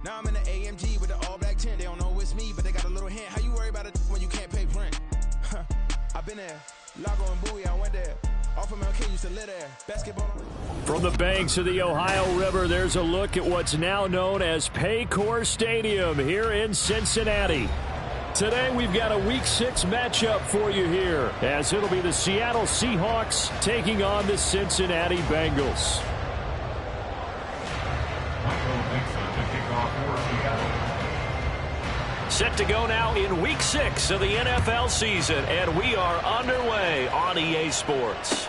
Now I'm in the AMG with the all-black tint. They don't know it's me, but they got a little hint. How you worry about it when you can't pay rent? I've been there. Lago and Bowie, I went there. Off of MLK used to live there. Basketball. From the banks of the Ohio River, there's a look at what's now known as Paycor Stadium here in Cincinnati. Today we've got a Week 6 matchup for you here, as it'll be the Seattle Seahawks taking on the Cincinnati Bengals. Set to go now in Week 6 of the NFL season, and we are underway on EA Sports.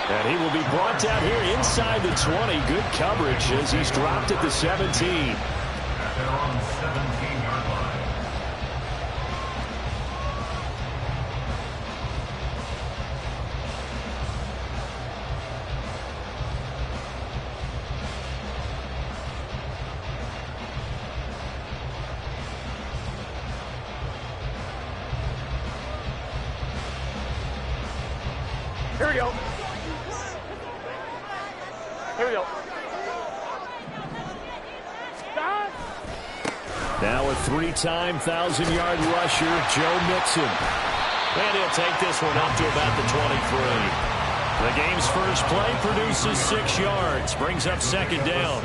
And he will be brought down here inside the 20. Good coverage as he's dropped at the 17. They're on the 17-yard line. Here we go. Here we go. Stop. Now a three-time 1,000-yard rusher, Joe Mixon. And he'll take this one up to about the 23. The game's first play produces 6 yards, brings up second down.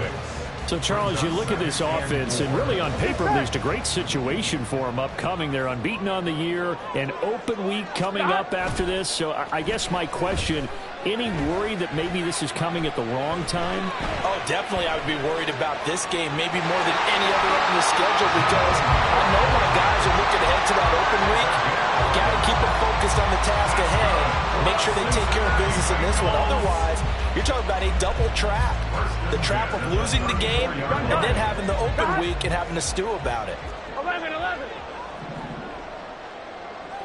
So, Charles, you look at this offense, and really on paper, there's a great situation for them upcoming. They're unbeaten on the year, an open week coming up after this. So I guess my question, any worry that maybe this is coming at the wrong time? Oh, definitely I would be worried about this game, maybe more than any other on the schedule, because I know my guys are looking ahead to that open week. I've got to keep them focused on the task ahead, make sure they take care of business in this one. Otherwise, you're talking about a double trap. The trap of losing the game and then having the open week and having to stew about it. 11, 11.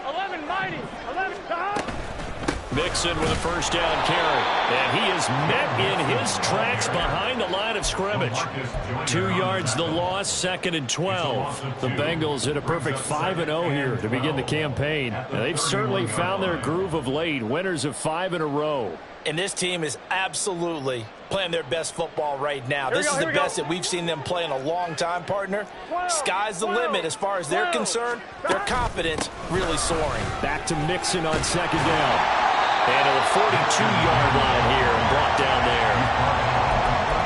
11, mighty. 11, Todd. Mixon with a first down carry. And he is met in his tracks behind the line of scrimmage. 2 yards the loss, 2nd and 12. The Bengals hit a perfect 5-0 here to begin the campaign. And they've certainly found their groove of late, winners of 5 in a row. And this team is absolutely playing their best football right now. This is the best that we've seen them play in a long time, partner. Sky's the limit as far as they're concerned. Their confidence really soaring. Back to Mixon on second down. And to the 42-yard line here and brought down there.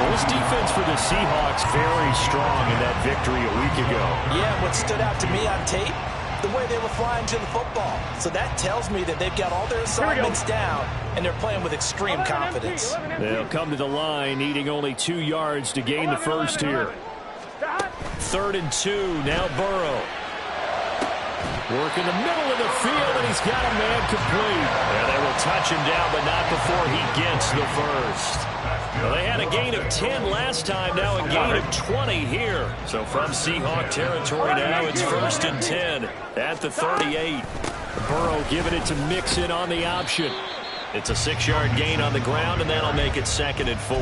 Well, this defense for the Seahawks very strong in that victory a week ago. Yeah, what stood out to me on tape, the way they were flying to the football. So that tells me that they've got all their assignments down, and they're playing with extreme confidence. They'll come to the line, needing only 2 yards to gain the first here. 3rd and 2, now Burrow. Work in the middle of the field, and he's got a man complete. And they will touch him down, but not before he gets the first. Well, they had a gain of 10 last time, now a gain of 20 here. So from Seahawk territory now, it's 1st and 10 at the 38. Burrow giving it to Mixon on the option. It's a 6-yard gain on the ground, and that'll make it 2nd and 4.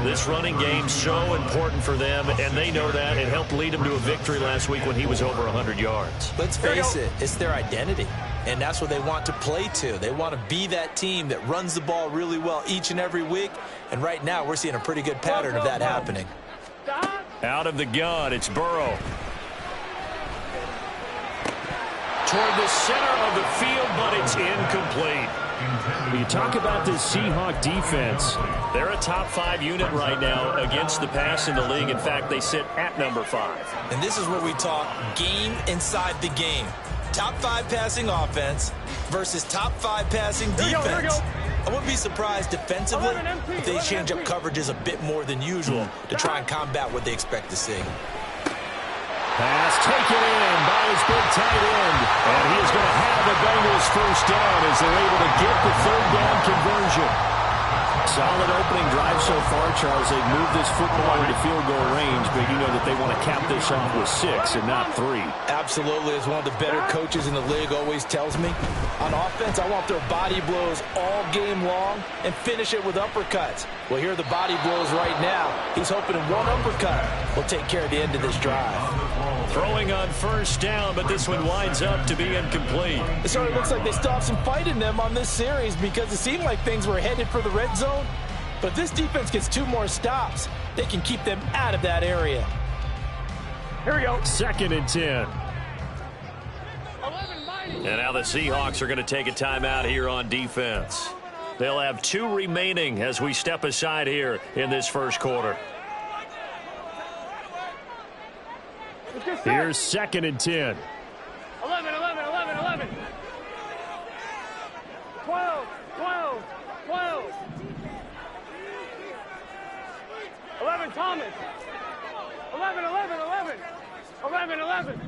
This running game so important for them, and they know that. It helped lead them to a victory last week when he was over 100 yards. Let's face it, it's their identity, and that's what they want to play to. They want to be that team that runs the ball really well each and every week, and right now we're seeing a pretty good pattern of that happening. Out of the gun, it's Burrow. Toward the center of the field, but it's incomplete. When you talk about this Seahawk defense, they're a top 5 unit right now against the pass in the league. In fact, they sit at number 5. And this is where we talk game inside the game. Top 5 passing offense versus top 5 passing defense. I wouldn't be surprised defensively if they change up coverages a bit more than usual to try and combat what they expect to see. Pass taken in by his big tight end. And he is going to have the Bengals first down as they're able to get the 3rd down conversion. Solid opening drive so far, Charles. They've moved this football into field goal range, but you know that they want to cap this off with 6 and not 3. Absolutely. As one of the better coaches in the league always tells me, on offense, I want their body blows all game long and finish it with uppercuts. Well, here are the body blows right now. He's hoping one uppercut will take care of the end of this drive. Throwing on first down, but this one winds up to be incomplete. It sort of looks like they still have some fight in them on this series because it seemed like things were headed for the red zone. But if this defense gets 2 more stops, they can keep them out of that area. Here we go. 2nd and 10. 11 mighty. And now the Seahawks are going to take a timeout here on defense. They'll have 2 remaining as we step aside here in this first quarter. Here's 2nd and 10. 11, 11, 11, 11. 12, 12, 12. 11, Thomas. 11, 11, 11. 11, 11.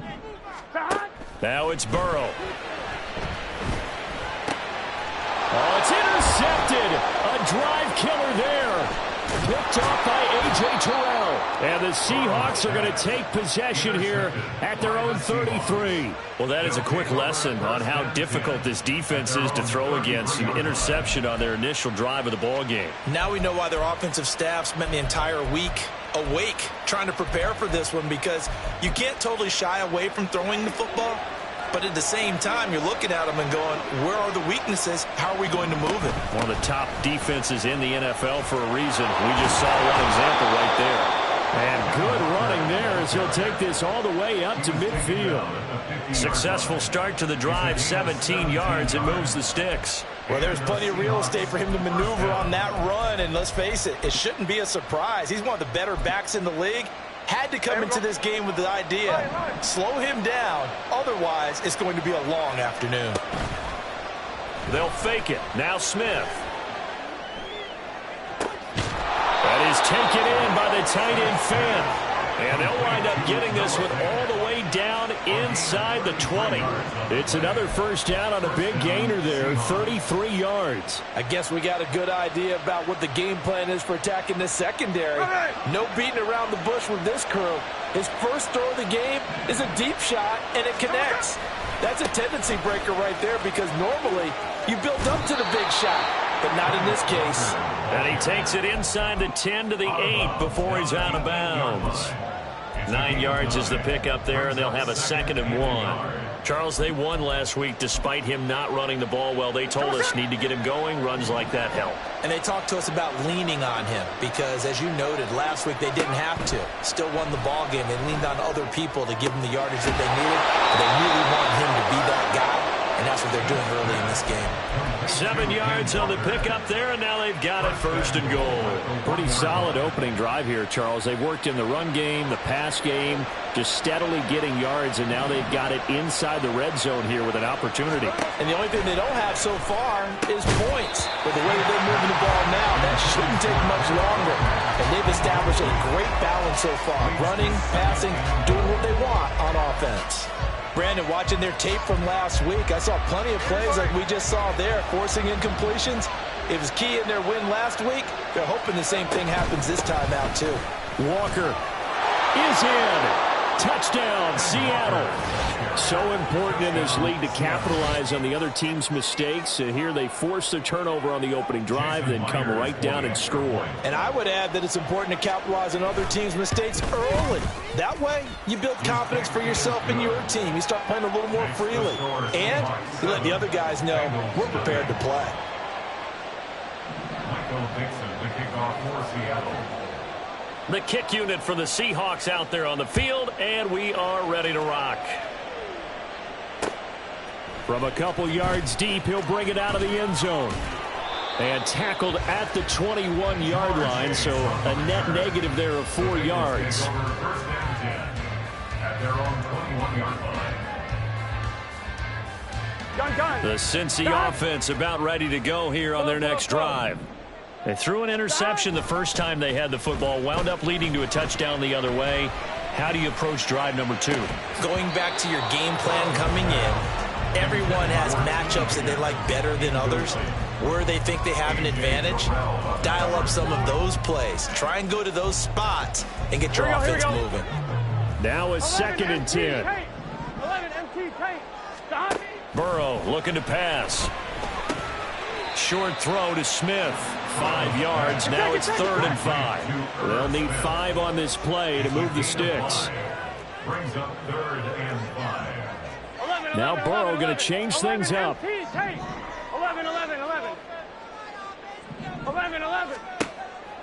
Hot. Now it's Burrow. Oh, it's intercepted. A drive killer there. Picked off by A.J. Terrell. And the Seahawks are going to take possession here at their own 33. Well, that is a quick lesson on how difficult this defense is to throw against. An interception on their initial drive of the ball game. Now we know why their offensive staff spent the entire week awake trying to prepare for this one, because you can't totally shy away from throwing the football. But at the same time, you're looking at them and going, where are the weaknesses? How are we going to move it? One of the top defenses in the NFL for a reason. We just saw one example right there. And good running there as he'll take this all the way up to midfield. Successful start to the drive, 17 yards, and moves the sticks. Well, there's plenty of real estate for him to maneuver on that run, and let's face it, it shouldn't be a surprise. He's one of the better backs in the league. Had to come into this game with the idea, slow him down, otherwise it's going to be a long afternoon. They'll fake it. Now Smith. That is taken in by the tight end Fan. And they'll wind up getting this one all the way down inside the 20. It's another first down on a big gainer there, 33 yards. I guess we got a good idea about what the game plan is for attacking this secondary. No beating around the bush with this crew. His first throw of the game is a deep shot, and it connects. That's a tendency breaker right there, because normally you build up to the big shot, but not in this case. And he takes it inside the 10 to the 8 before he's out of bounds. 9 yards is the pickup there, and they'll have a 2nd and 1. Charles, they won last week despite him not running the ball well. They told us need to get him going. Runs like that help. And they talked to us about leaning on him because, as you noted, last week they didn't have to. Still won the ball game. They leaned on other people to give them the yardage that they needed. They really want him to be that guy, and that's what they're doing early in this game. 7 yards on the pickup there, and now they've got it 1st and goal. Pretty solid opening drive here, Charles. They've worked in the run game, the pass game, just steadily getting yards, and now they've got it inside the red zone here with an opportunity. And the only thing they don't have so far is points. But the way that they're moving the ball now, that shouldn't take much longer. And they've established a great balance so far. Running, passing, doing what they want on offense. Brandon, watching their tape from last week, I saw plenty of plays like we just saw there, forcing incompletions. It was key in their win last week. They're hoping the same thing happens this time out, too. Walker is in. Touchdown, Seattle. So important in this league to capitalize on the other team's mistakes. Here they force the turnover on the opening drive, then come right down and score. And I would add that it's important to capitalize on other teams' mistakes early. That way, you build confidence for yourself and your team. You start playing a little more freely. And you let the other guys know we're prepared to play. Michael Dixon, the kickoff for Seattle. The kick unit for the Seahawks out there on the field, and we are ready to rock. From a couple yards deep, he'll bring it out of the end zone. And tackled at the 21-yard line, so a net negative there of 4 yards. First and 10 at their own 21-yard line. The Cincy offense about ready to go here on their next drive. They threw an interception the first time they had the football, wound up leading to a touchdown the other way. How do you approach drive number 2? Going back to your game plan coming in, everyone has matchups that they like better than others. Where they think they have an advantage, dial up some of those plays. Try and go to those spots and get your offense moving. Now a 2nd and 10. 11 MT tank. Stop. Burrow looking to pass. Short throw to Smith. 5 yards. Now it's 3rd and 5. They'll need 5 on this play to move the sticks. Brings up 3rd and 5. Now Burrow going to change things up. 11, 11, 11. 11, 11.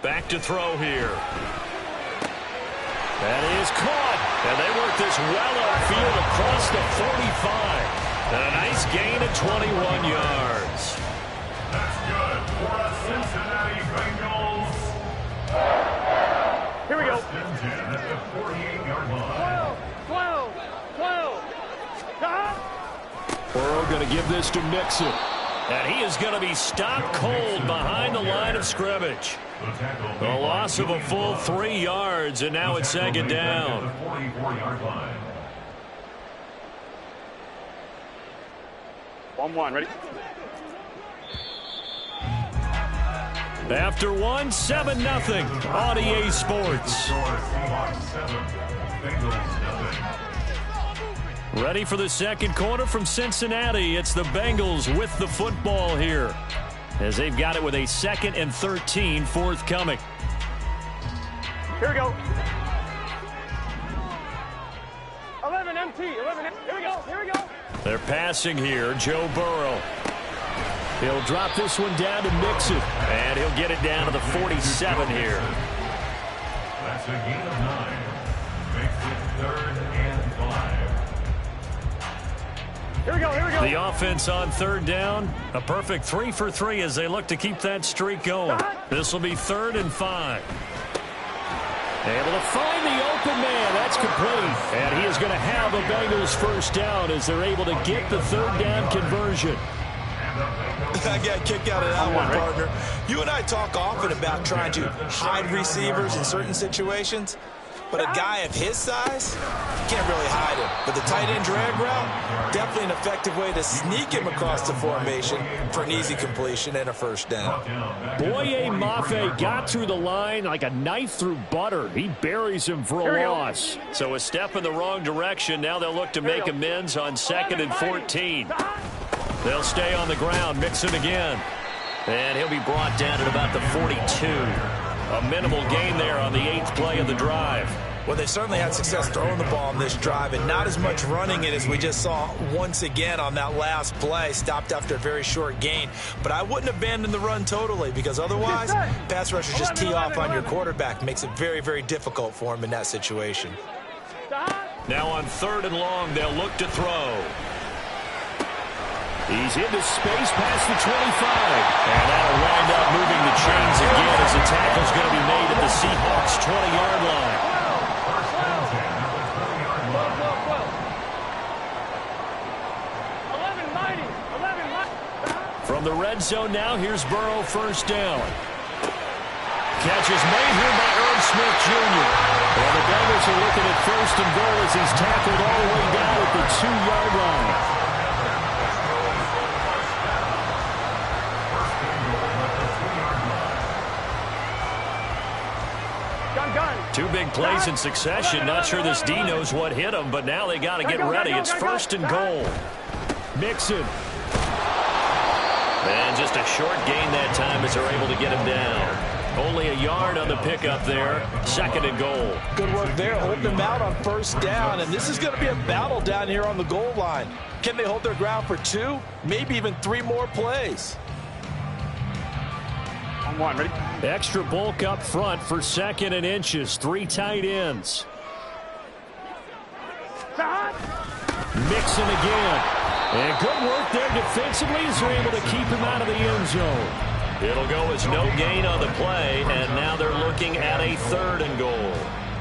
Back to throw here. That is caught. And they work this well upfield across the 45. And a nice gain of 21 yards. That's good for the Cincinnati Bengals. Here we go. First and 10 at the 48-yard line. 12. Stop. Burrow going to give this to Mixon. And he is going to be stopped cold behind the line of scrimmage. A loss of a full 3 yards, and now it's second down. 44-yard line. 1-1, ready? After 1, 7-0 on EA Sports. Ready for the second quarter from Cincinnati. It's the Bengals with the football here, as they've got it with a 2nd and 13 forthcoming. Here we go. 11 MT. 11. Here we go. They're passing here. Joe Burrow. He'll drop this one down to Mixon, and he'll get it down to the 47 here. That's a gain of 9. Makes it 3rd and 5. Here we go. The offense on 3rd down. A perfect 3 for 3 as they look to keep that streak going. This will be 3rd and 5. Able to find the open man. That's complete. And he is going to have a Bengals first down as they're able to get the 3rd down conversion. I got a kick out of that one, partner. You and I talk often about trying to hide receivers in certain situations, but a guy of his size, you can't really hide him. But the tight end drag route, definitely an effective way to sneak him across the formation for an easy completion and a first down. Boye Mafe got through the line like a knife through butter. He buries him for a loss. So a step in the wrong direction. Now they'll look to make amends on 2nd and 14. They'll stay on the ground, Mixon again. And he'll be brought down at about the 42. A minimal gain there on the 8th play of the drive. Well, they certainly had success throwing the ball on this drive and not as much running it as we just saw once again on that last play. Stopped after a very short gain. But I wouldn't abandon the run totally, because otherwise, pass rushers just tee off on your quarterback. Makes it very, very difficult for him in that situation. Now on 3rd and long, they'll look to throw. He's into space past the 25. And that'll wind up moving the chains again as the tackle's going to be made at the Seahawks' 20-yard line. 11 mighty. From the red zone now, here's Burrow first down. Catch is made here by Irv Smith Jr. And the Bengals are looking at 1st and goal as he's tackled all the way down at the 2-yard line. Two big plays in succession. Not sure this D knows what hit him, but now they got to get ready. It's 1st and goal. Mixon. And just a short gain that time as they're able to get him down. Only a yard on the pickup there. 2nd and goal. Good work there, holding them out on 1st down, and this is going to be a battle down here on the goal line. Can they hold their ground for 2, maybe even 3 more plays? 1-1, ready? Extra bulk up front for 2nd and inches. 3 tight ends. Mixon again. And good work there defensively as they're able to keep him out of the end zone. It'll go as no gain on the play, and now they're looking at a 3rd and goal.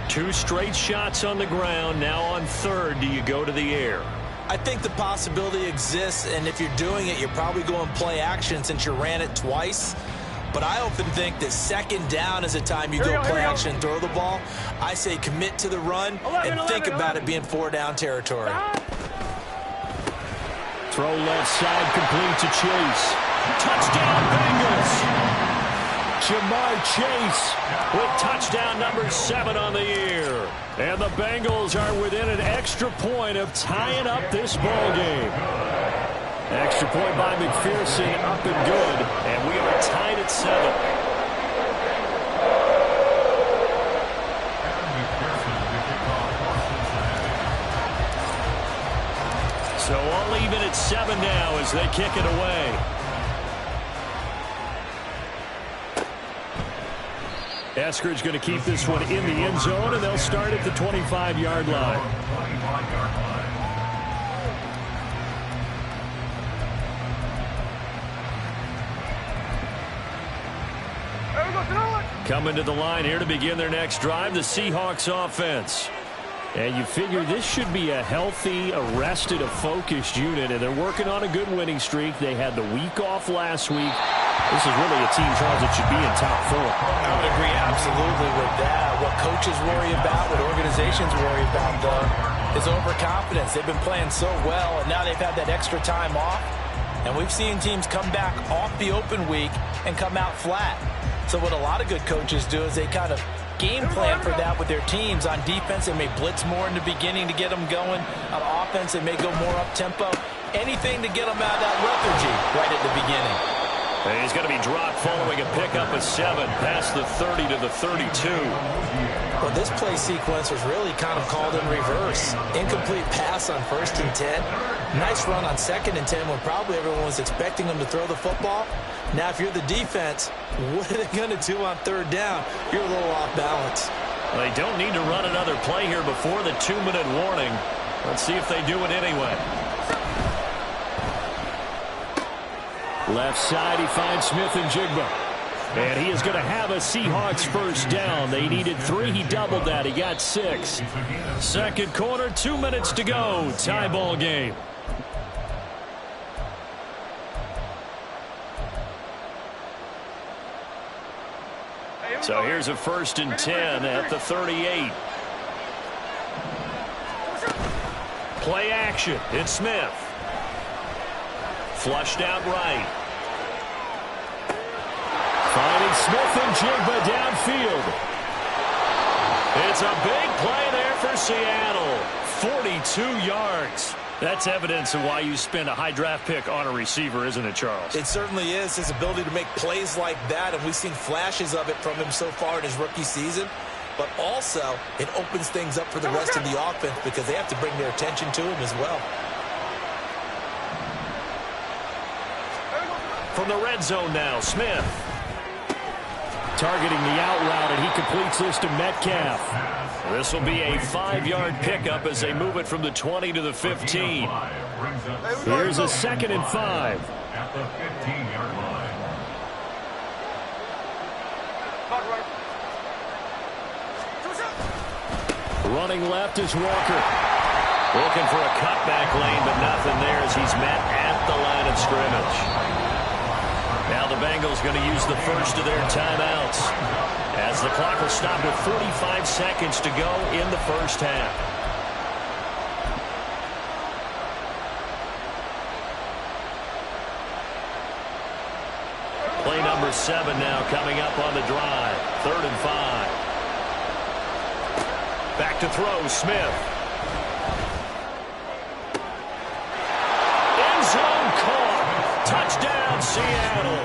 2 straight shots on the ground. Now on 3rd, do you go to the air? I think the possibility exists, and if you're doing it, you're probably going play action since you ran it twice. But I often think that 2nd down is a time you go play action and throw the ball. I say commit to the run and think about it being 4-down territory. Throw left side complete to Chase. Touchdown Bengals. Jamar Chase with touchdown number 7 on the year. And the Bengals are within an extra point of tying up this ball game. Extra point by McPherson, up and good, and we are tied at 7. So all even at 7 now as they kick it away. Eskridge going to keep this one in the end zone, and they'll start at the 25-yard line. Coming to the line here to begin their next drive, the Seahawks offense. And you figure this should be a healthy, a focused unit, and they're working on a good winning streak. They had the week off last week. This is really a team, Charles, that should be in top 4. I would agree absolutely with that. What coaches worry about, what organizations worry about, though, is overconfidence. They've been playing so well, and now they've had that extra time off. And we've seen teams come back off the open week and come out flat. So what a lot of good coaches do is they kind of game plan for that with their teams. On defense, they may blitz more in the beginning to get them going. On offense, they may go more up-tempo. Anything to get them out of that lethargy right at the beginning. And he's going to be dropped following a pickup of 7 past the 30 to the 32. Well, this play sequence was really kind of called in reverse. Incomplete pass on 1st and 10. Nice run on 2nd and 10 when probably everyone was expecting them to throw the football. Now, if you're the defense, what are they going to do on 3rd down? You're a little off balance. They don't need to run another play here before the 2-minute warning. Let's see if they do it anyway. Left side, he finds Smith and Jigba. And he is going to have a Seahawks first down. They needed 3. He doubled that. He got 6. Second quarter, 2 minutes to go. Tie ball game. So here's a 1st and 10 at the 38. Play action. It's Smith. Flushed out right. Finding Smith and Jigba downfield. It's a big play there for Seattle. 42 yards. That's evidence of why you spend a high draft pick on a receiver, isn't it, Charles? It certainly is. His ability to make plays like that, and we've seen flashes of it from him so far in his rookie season. But also, it opens things up for the rest of the offense because they have to bring their attention to him as well. From the red zone now, Smith. Targeting the out route, and he completes this to Metcalf. This will be a 5-yard pickup as they move it from the 20 to the 15. Here's a 2nd and 5. At the 15-yard line. Running left is Walker. Looking for a cutback lane, but nothing there as he's met at the line of scrimmage. Now the Bengals going to use the first of their timeouts as the clock will stop with 45 seconds to go in the first half. Play number 7 now coming up on the drive. 3rd and 5. Back to throw, Smith. End zone caught. Touchdown, Seattle.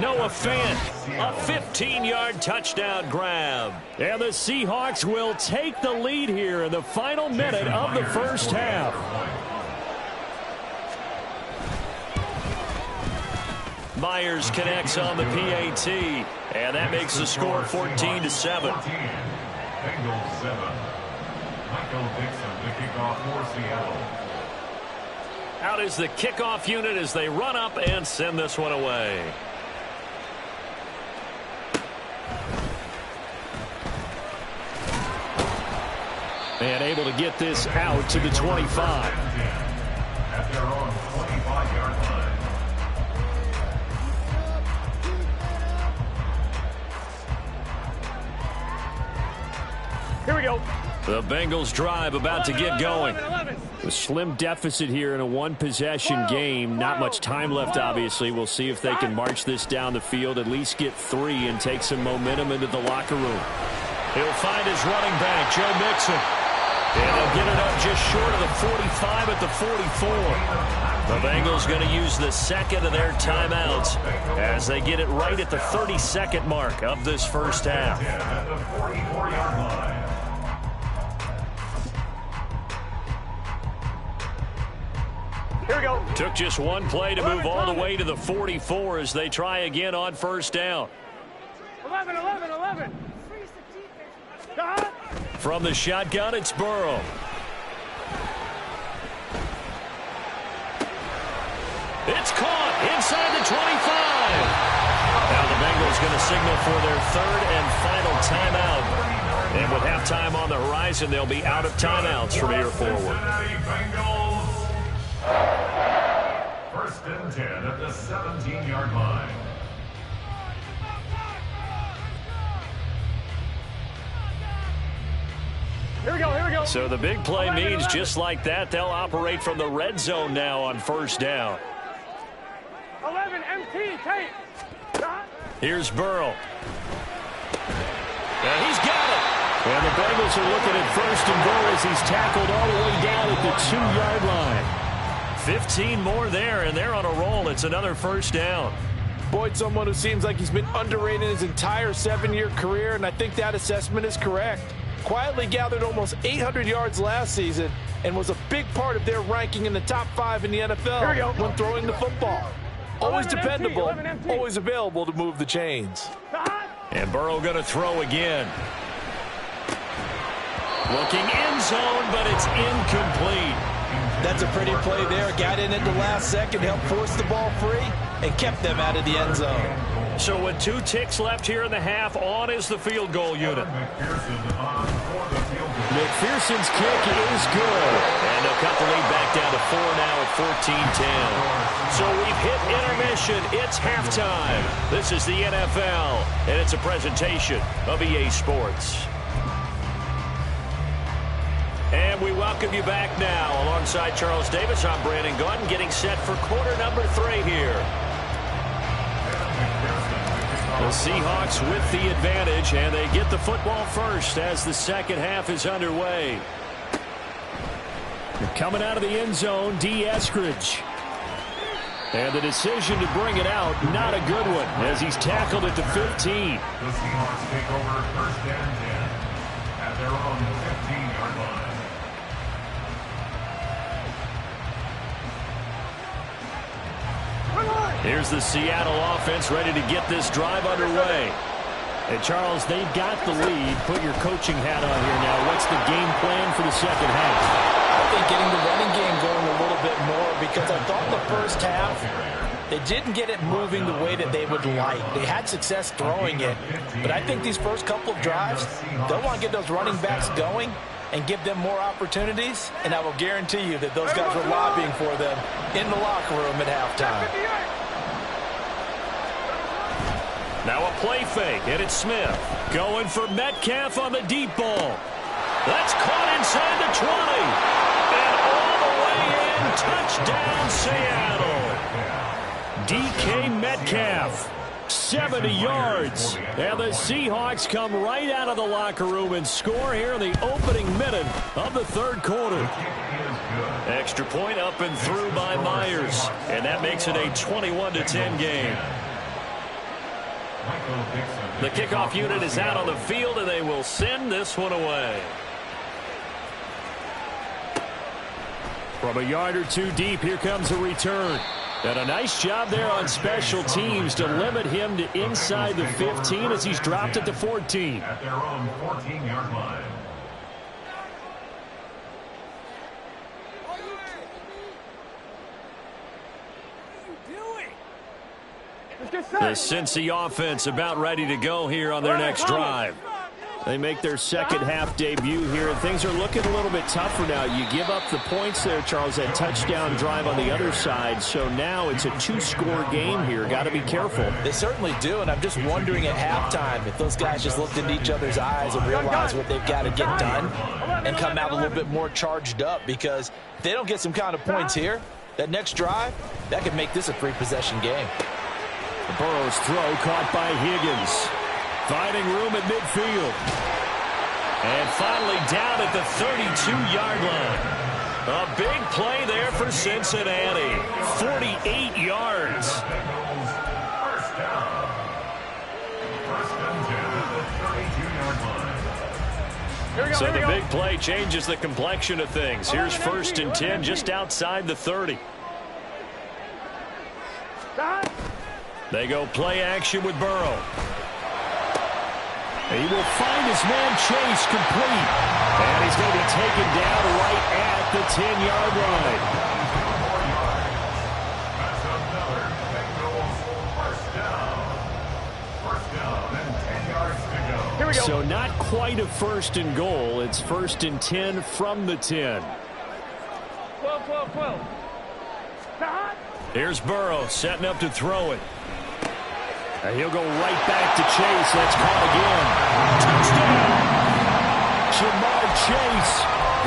Noah Fant, a 15-yard touchdown grab. And the Seahawks will take the lead here in the final minute of the first half. Myers connects on the PAT, and that makes the score 14-7. Bengals 7. Michael Dixon, the kickoff for Seattle. Out is the kickoff unit as they run up and send this one away. And able to get this out to the 25. At their own 25-yard line. Here we go. The Bengals drive about to get going. 11. A slim deficit here in a one-possession game. Not much time left, obviously. We'll see if they can march this down the field, at least get 3 and take some momentum into the locker room. He'll find his running back, Joe Mixon. And they'll get it up just short of the 45 at the 44. The Bengals going to use the second of their timeouts as they get it right at the 32nd mark of this first half. At the 44-yard line. Here we go. Took just one play to move all the way to the 44 as they try again on first down. 11. 11. From the shotgun, it's Burrow. It's caught inside the 25. Now the Bengals going to signal for their third and final timeout. And with halftime on the horizon, they'll be out of timeouts from here forward. First and 10 at the 17-yard line. Here we go, here we go. So the big play means just like that, they'll operate from the red zone now on first down. 11, MT, tape. Here's Burrow. And he's got it. And the Bengals are looking at first and goal as he's tackled all the way down at the 2-yard line. 15 more there, and they're on a roll. It's another first down. Boyd, someone who seems like he's been underrated his entire 7-year career, and I think that assessment is correct. Quietly gathered almost 800 yards last season and was a big part of their ranking in the top 5 in the NFL when throwing the football. Always dependable, always available to move the chains. And Burrow going to throw again. Looking end zone, but it's incomplete. That's a pretty play there. Got in at the last second, helped force the ball free, and kept them out of the end zone. So with 2 ticks left here in the half, on is the field goal unit. McPherson's kick is good. And they'll cut the lead back down to 4 now at 14-10. So we've hit intermission. It's halftime. This is the NFL, and it's a presentation of EA Sports. And we welcome you back now. Alongside Charles Davis, I'm Brandon Gordon, getting set for quarter number 3 here. The Seahawks with the advantage, and they get the football first as the second half is underway. Coming out of the end zone, D. Eskridge. And the decision to bring it out, not a good one, as he's tackled at the 15. The Seahawks take over first and 10 at their own 15-yard line. Here's the Seattle offense ready to get this drive underway. And Charles, they've got the lead. Put your coaching hat on here now. What's the game plan for the second half? I think getting the running game going a little bit more, because I thought the first half they didn't get it moving the way that they would like. They had success throwing it, but I think these first couple of drives, they'll want to get those running backs going and give them more opportunities, and I will guarantee you that those guys were lobbying for them in the locker room at halftime. Now a play fake, and it's Smith. Going for Metcalf on the deep ball. That's caught inside the 20. And all the way in, touchdown Seattle. DK Metcalf, 70 yards. And the Seahawks come right out of the locker room and score here in the opening minute of the third quarter. Extra point up and through by Myers. And that makes it a 21-10 game. The kickoff unit is out on the field, and they will send this one away. From a yard or 2 deep, here comes a return. And a nice job there on special teams to limit him to inside the 15 as he's dropped at the 14. At their own 14-yard line. The Cincy offense about ready to go here on their next drive. They make their second half debut here, and things are looking a little bit tougher now. You give up the points there, Charles, that touchdown drive on the other side. So now it's a 2-score game here. Got to be careful. They certainly do, and I'm just wondering at halftime if those guys just looked into each other's eyes and realized what they've got to get done and come out a little bit more charged up, because if they don't get some kind of points here, that next drive, that could make this a 3-possession game. Burrow's throw caught by Higgins. Finding room at midfield. And finally down at the 32-yard line. A big play there for Cincinnati. 48 yards. First down. First and 10 at the 32-yard line. So the big play changes the complexion of things. Here's first and 10 just outside the 30. They go play action with Burrow. He will find his man Chase complete. And he's going to be taken down right at the 10-yard line. That's another Bengals first down. First down and 10 yards to go. Here we go. So not quite a first and goal. It's first and 10 from the 10. 12, 12, 12. Here's Burrow setting up to throw it. And he'll go right back to Chase. That's caught again. Touchdown! Jamar Chase,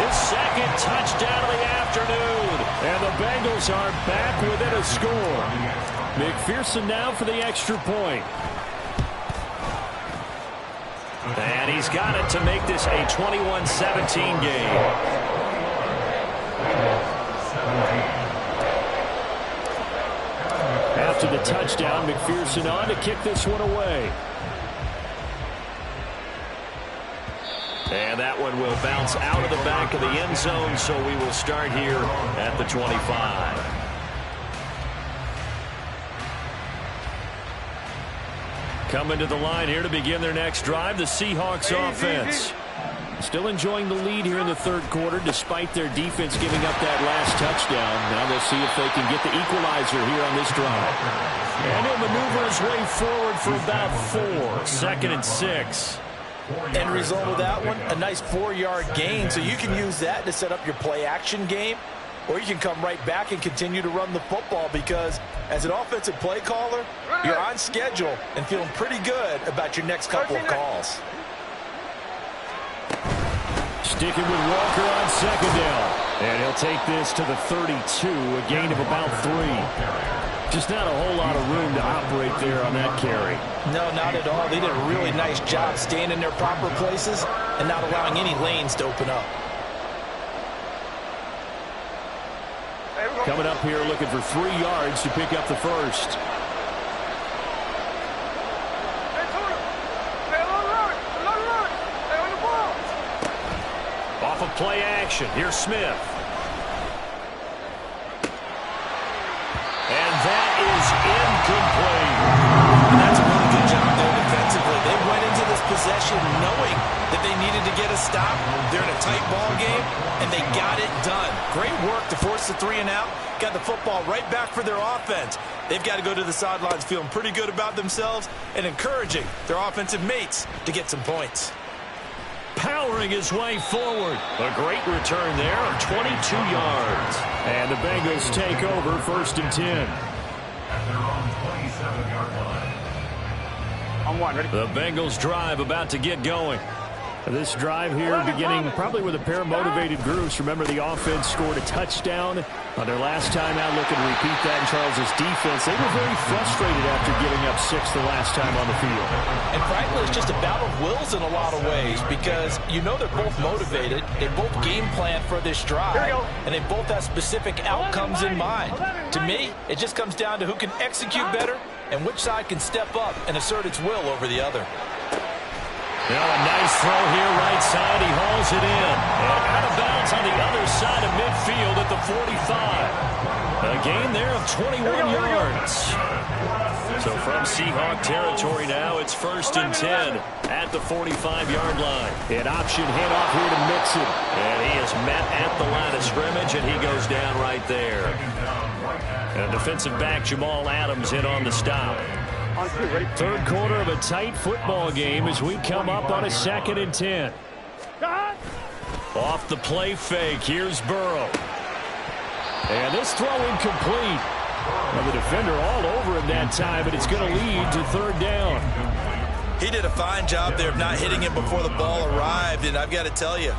his second touchdown of the afternoon. And the Bengals are back within a score. McPherson now for the extra point. And he's got it to make this a 21-17 game. After the touchdown, McPherson on to kick this one away. And that one will bounce out of the back of the end zone, so we will start here at the 25. Coming to the line here to begin their next drive, the Seahawks offense. Still enjoying the lead here in the third quarter, despite their defense giving up that last touchdown. Now they'll see if they can get the equalizer here on this drive. And he'll maneuver his way forward for about 4. Second and 6. End result of that one, a nice 4-yard gain. So you can use that to set up your play-action game, or you can come right back and continue to run the football, because as an offensive play caller, you're on schedule and feeling pretty good about your next couple of calls. Sticking with Walker on second down. And he'll take this to the 32, a gain of about 3. Just not a whole lot of room to operate there on that carry. No, not at all. They did a really nice job staying in their proper places and not allowing any lanes to open up. Coming up here looking for 3 yards to pick up the first. Off of play action, here's Smith. And that is incomplete. And that's a really good job there defensively. They went into this possession knowing that they needed to get a stop. They're in a tight ball game, and they got it done. Great work to force the 3 and out. Got the football right back for their offense. They've got to go to the sidelines feeling pretty good about themselves and encouraging their offensive mates to get some points. Powering his way forward. A great return there of 22 yards. And the Bengals take over first and 10. At their own 27-yard line. On 1, ready? The Bengals drive about to get going. This drive here beginning probably with a pair of motivated groups. Remember, the offense scored a touchdown on their last time out. Looking to repeat that in Charles's defense. They were very frustrated after giving up 6 the last time on the field. And frankly, it's just a battle of wills in a lot of ways, because you know they're both motivated. They both game plan for this drive, and they both have specific outcomes in mind. To me, it just comes down to who can execute better and which side can step up and assert its will over the other. Now a nice throw here, right side. He hauls it in. And out of bounds on the other side of midfield at the 45. A gain there of 21 yards. So from Seahawk territory now, it's first and 10 at the 45-yard line. An option handoff here to Mixon. And he is met at the line of scrimmage, and he goes down right there. And defensive back Jamal Adams in on the stop. Third quarter of a tight football game as we come up on a second and 10. Off the play fake, here's Burrow. And this throw incomplete. Well, the defender all over him that time, but it's going to lead to third down. He did a fine job there of not hitting him before the ball arrived, and I've got to tell you,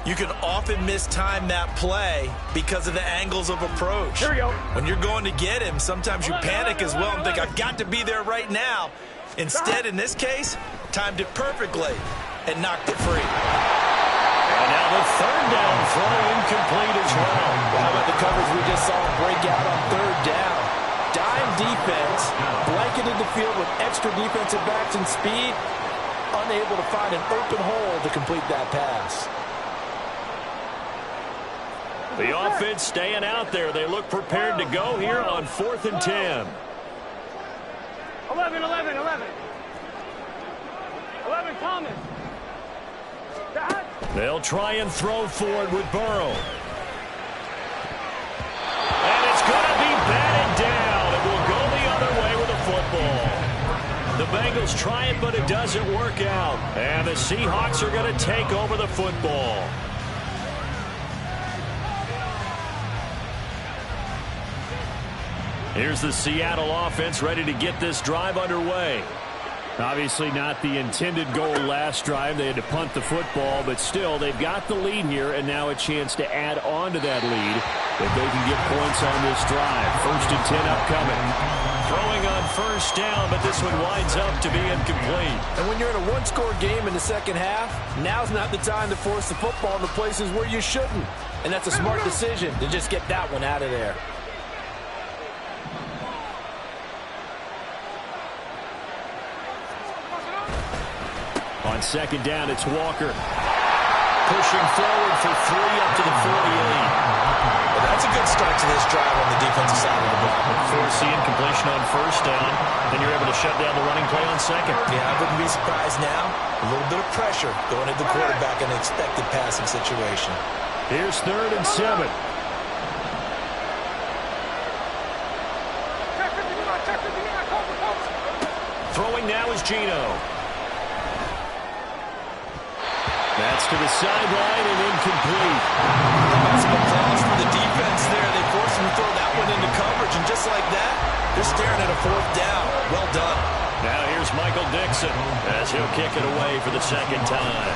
you can often mistime that play because of the angles of approach. Here we go. When you're going to get him, sometimes you panic as well and think, I've got to be there right now. Instead, in this case, timed it perfectly and knocked it free. And now the third down throw incomplete as well. How about the coverage we just saw break out on third down? Dime defense, blanketed the field with extra defensive backs and speed, unable to find an open hole to complete that pass. The offense staying out there. They look prepared to go here on 4th and 10. 11, 11, 11. 11, Thomas. They'll try and throw for it with Burrow. And it's going to be batted down. It will go the other way with the football. The Bengals try it, but it doesn't work out. And the Seahawks are going to take over the football. Here's the Seattle offense ready to get this drive underway. Obviously not the intended goal last drive. They had to punt the football, but still they've got the lead here, and now a chance to add on to that lead if they can get points on this drive. 1st and 10 upcoming. Throwing on 1st down, but this one winds up to be incomplete. And when you're in a one-score game in the second half, now's not the time to force the football in the places where you shouldn't. And that's a smart decision to just get that one out of there. On 2nd down, it's Walker. Pushing forward for 3 up to the 48. Well, that's a good start to this drive on the defensive side of the ball. Force the incompletion on 1st down. Then you're able to shut down the running play on 2nd. Yeah, I wouldn't be surprised now. A little bit of pressure going at the quarterback in an expected passing situation. Here's 3rd and 7. Throwing now is Geno. That's to the sideline and incomplete. That's some applause for the defense there. They forced him to throw that one into coverage, and just like that, they're staring at a 4th down. Well done. Now here's Michael Dixon as he'll kick it away for the 2nd time.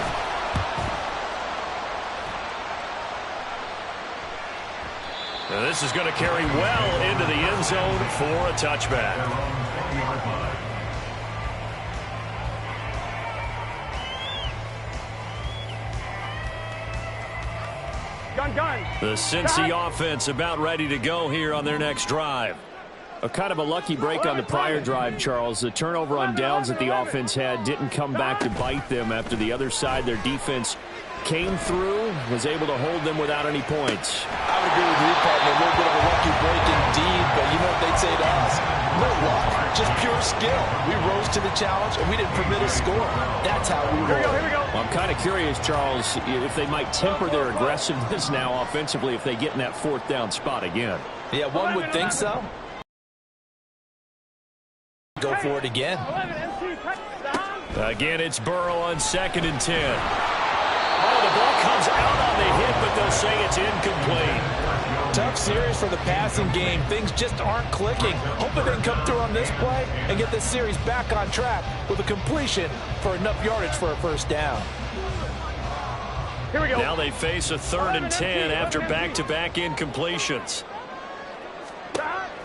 Now this is going to carry well into the end zone for a touchback. The Cincy offense about ready to go here on their next drive. A kind of a lucky break on the prior drive, Charles. The turnover on downs that the offense had didn't come back to bite them after the other side. Their defense came through, was able to hold them without any points. I would agree with you, partner. A little bit of a lucky break indeed, but you know what they'd say to us? No luck, just pure skill. We rose to the challenge, and we didn't permit a score. That's how we roll. Here we go. Well, I'm kind of curious, Charles, if they might temper their aggressiveness now offensively if they get in that 4th down spot again. Yeah, one would think so. Go for it again. Again, it's Burrow on 2nd and 10. Oh, the ball comes out on the hit, but they'll say it's incomplete. Tough series for the passing game. Things just aren't clicking. Hoping they can come through on this play and get this series back on track with a completion for enough yardage for a 1st down. Here we go. Now they face a 3rd and 10 after back-to-back incompletions.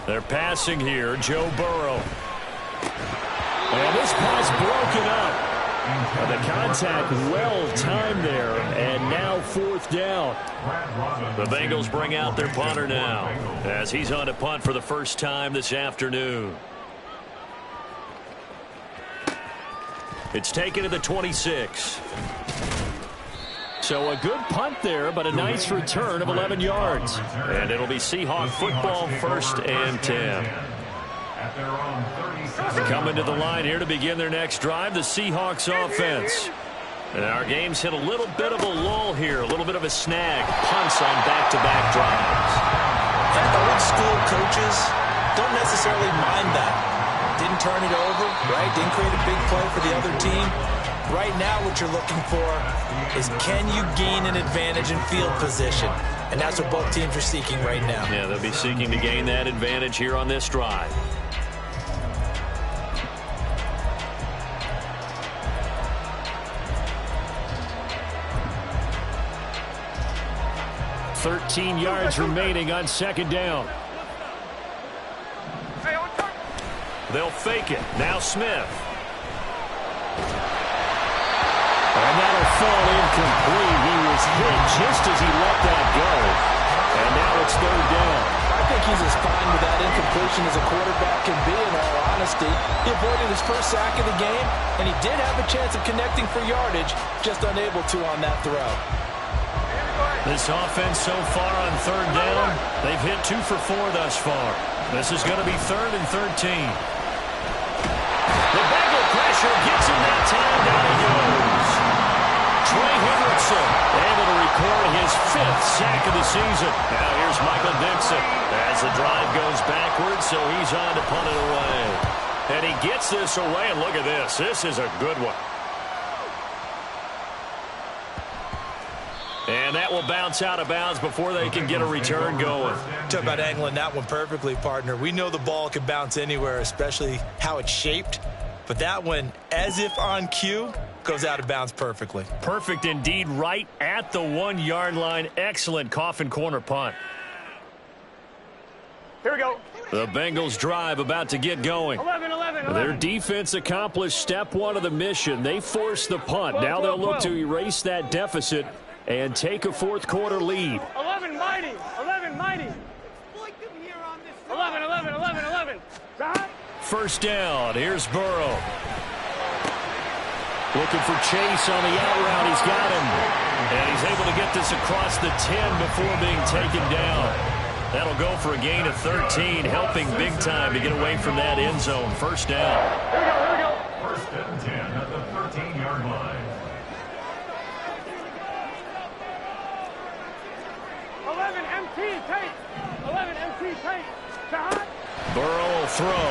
They're passing here, Joe Burrow. And this pass broken up. The contact well timed there, and now 4th down. The Bengals bring out their punter now as he's on to punt for the first time this afternoon. It's taken to the 26. So a good punt there, but a nice return of 11 yards. And it'll be Seahawk football, 1st and 10. Coming to the line here to begin their next drive, the Seahawks offense. And our game's hit a little bit of a lull here, a little bit of a snag. Punts on back-to-back drives. And old school coaches don't necessarily mind that. Didn't turn it over, right? Didn't create a big play for the other team. Right now what you're looking for is can you gain an advantage in field position? And that's what both teams are seeking right now. Yeah, they'll be seeking to gain that advantage here on this drive. 13 yards remaining on 2nd down. They'll fake it. Now Smith. And that'll fall incomplete. He was hit just as he let that go. And now it's 3rd down. I think he's as fine with that incompletion as a quarterback can be, in all honesty. He avoided his first sack of the game, and he did have a chance of connecting for yardage, just unable to on that throw. This offense so far on 3rd down, they've hit 2 for 4 thus far. This is going to be 3rd and 13. The Bengal pressure gets him there. that time, down he goes. Trey Hendrickson able to record his 5th sack of the season. Now here's Michael Dixon as the drive goes backwards, so he's on to punt it away. And he gets this away, and look at this. This is a good one. And that will bounce out of bounds before they can get a return going. Talk about angling that one perfectly, partner. We know the ball can bounce anywhere, especially how it's shaped. But that one, as if on cue, goes out of bounds perfectly. Perfect indeed, right at the 1-yard line. Excellent coffin corner punt. Here we go. The Bengals drive about to get going. 11. Their defense accomplished step 1 of the mission. They forced the punt. Now they'll look to erase that deficit and take a 4th quarter lead. 11 mighty. 11. First down. Here's Burrow. Looking for Chase on the out route. He's got him. And he's able to get this across the 10 before being taken down. That'll go for a gain of 13, helping big time to get away from that end zone. First down. Here we go. First and 10 at the 13-yard line. 11 MT tape. 11 MT tape. Shot. Burrow will throw.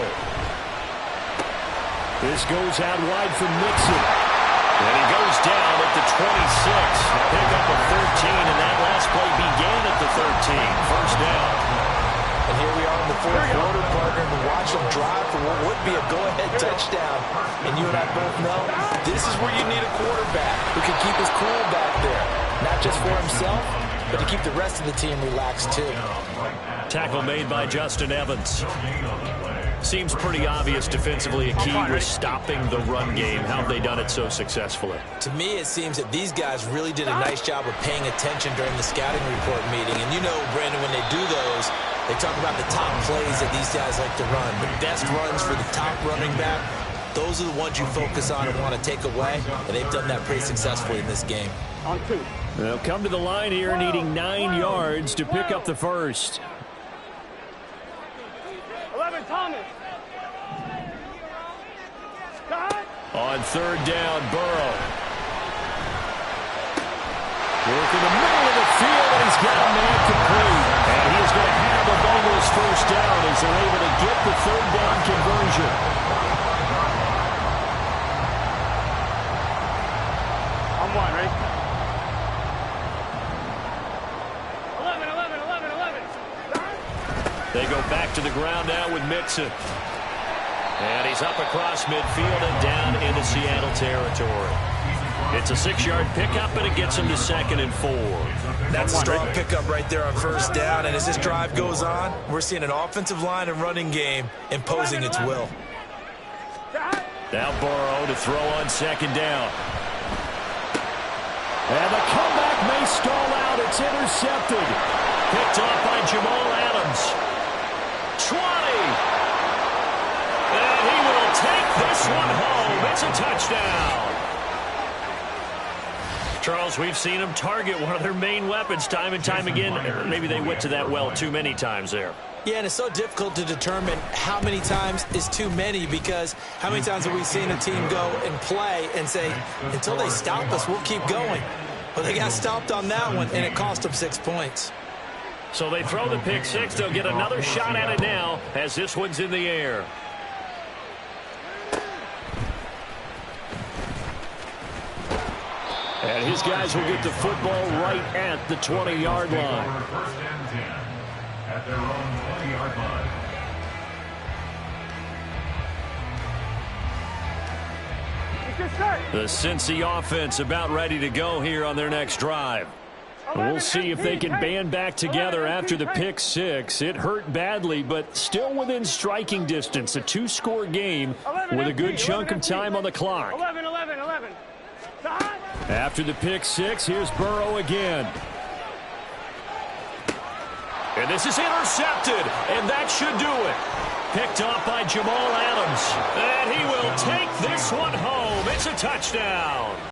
This goes out wide for Mixon. And he goes down at the 26. Pick up a 13, and that last play began at the 13. First down. And here we are in the 4th quarter, partner, to watch them drive for what would be a go-ahead touchdown. And you and I both know this is where you need a quarterback who can keep his cool back there. Not just for himself, but to keep the rest of the team relaxed, too. Tackle made by Justin Evans. Seems pretty obvious defensively a key was stopping the run game. How have they done it so successfully? To me, it seems that these guys really did a nice job of paying attention during the scouting report meeting. And you know, Brandon, when they do those, they talk about the top plays that these guys like to run. The best runs for the top running back, those are the ones you focus on and want to take away. And they've done that pretty successfully in this game. On 2. They'll come to the line here needing 9 yards to pick up the first. 11 Thomas. Shot. On 3rd down, Burrow. Work in the middle of the field, and he's got a man complete. And he is going to have the Bengals first down as they're able to get the 3rd down conversion. I'm 1, ready? 11. They go back to the ground now with Mixon. And he's up across midfield and down into Seattle territory. It's a 6-yard pickup, and it gets him to 2nd and 4. That's a strong pickup right there on first down. And as this drive goes on, we're seeing an offensive line and running game imposing its will. Now Burrow to throw on 2nd down. And the comeback may stall out. It's intercepted. Picked off by Jamal Adams. 20. And he will take this one home. It's a touchdown. Charles, we've seen them target one of their main weapons time and time again. Maybe they went to that well too many times there. Yeah, and it's so difficult to determine how many times is too many, because how many times have we seen a team go and play and say, until they stop us, we'll keep going. But they got stopped on that one, and it cost them 6 points. So they throw the pick six. They'll get another shot at it now as this one's in the air. And his guys will get the football right at the 20-yard line. First and 10 at their own 20-yard line. The Cincy offense about ready to go here on their next drive. We'll see if they can band back together after the pick six. It hurt badly, but still within striking distance. A two-score game with a good chunk of time on the clock. 11. After the pick six, here's Burrow again. And this is intercepted, and that should do it. Picked off by Jamal Adams. And he will take this one home. It's a touchdown.